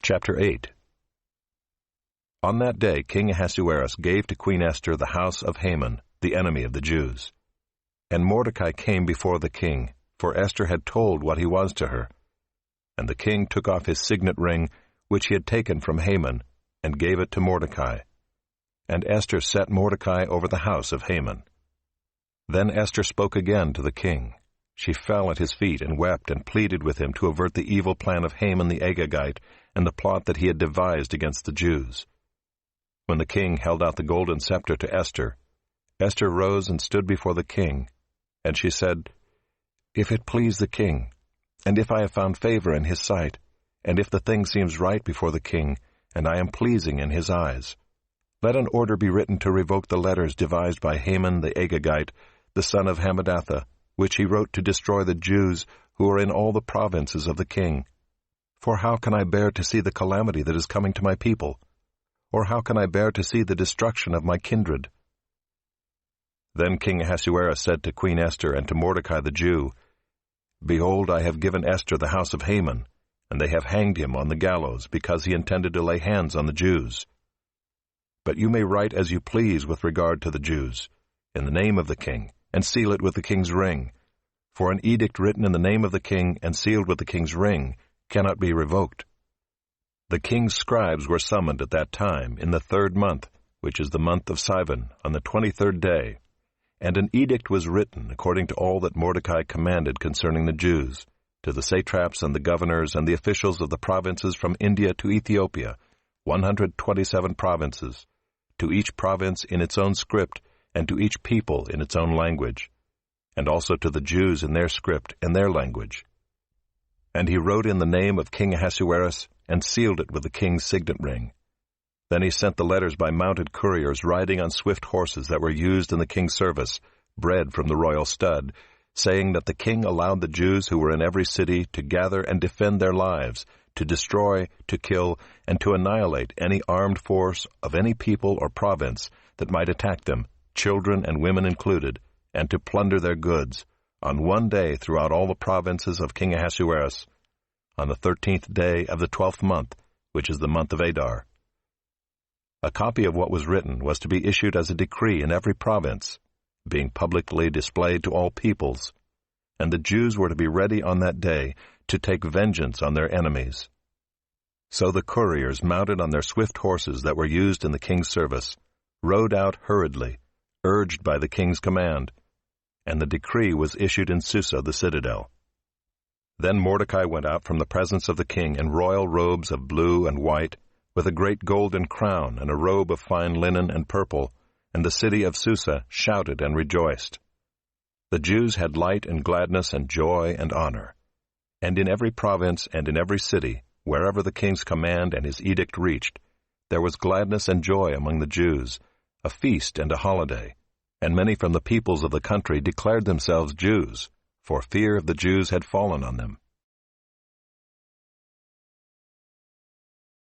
Chapter 8. On that day King Ahasuerus gave to Queen Esther the house of Haman, the enemy of the Jews. And Mordecai came before the king, for Esther had told what he was to her. And the king took off his signet ring, which he had taken from Haman, and gave it to Mordecai. And Esther set Mordecai over the house of Haman. Then Esther spoke again to the king. She fell at his feet and wept and pleaded with him to avert the evil plan of Haman the Agagite and the plot that he had devised against the Jews. When the king held out the golden scepter to Esther, Esther rose and stood before the king, and she said, "If it please the king, and if I have found favor in his sight, and if the thing seems right before the king, and I am pleasing in his eyes, let an order be written to revoke the letters devised by Haman the Agagite, the son of Hammedatha, which he wrote to destroy the Jews who are in all the provinces of the king. For how can I bear to see the calamity that is coming to my people? Or how can I bear to see the destruction of my kindred?" Then King Ahasuerus said to Queen Esther and to Mordecai the Jew, "Behold, I have given Esther the house of Haman, and they have hanged him on the gallows, because he intended to lay hands on the Jews. But you may write as you please with regard to the Jews, in the name of the king, and seal it with the king's ring. For an edict written in the name of the king and sealed with the king's ring cannot be revoked." The king's scribes were summoned at that time in the 3rd month, which is the month of Sivan, on the 23rd day. And an edict was written according to all that Mordecai commanded concerning the Jews, to the satraps and the governors and the officials of the provinces from India to Ethiopia, 127 provinces, to each province in its own script, and to each people in its own language, and also to the Jews in their script and their language. And he wrote in the name of King Ahasuerus, and sealed it with the king's signet ring. Then he sent the letters by mounted couriers riding on swift horses that were used in the king's service, bred from the royal stud, saying that the king allowed the Jews who were in every city to gather and defend their lives, to destroy, to kill, and to annihilate any armed force of any people or province that might attack them, children and women included, and to plunder their goods, on one day throughout all the provinces of King Ahasuerus, on the 13th day of the 12th month, which is the month of Adar. A copy of what was written was to be issued as a decree in every province, being publicly displayed to all peoples, and the Jews were to be ready on that day to take vengeance on their enemies. So the couriers, mounted on their swift horses that were used in the king's service, rode out hurriedly, urged by the king's command, and the decree was issued in Susa the citadel. Then Mordecai went out from the presence of the king in royal robes of blue and white, with a great golden crown and a robe of fine linen and purple, and the city of Susa shouted and rejoiced. The Jews had light and gladness and joy and honor. And in every province and in every city, wherever the king's command and his edict reached, there was gladness and joy among the Jews, a feast and a holiday, and many from the peoples of the country declared themselves Jews, for fear of the Jews had fallen on them.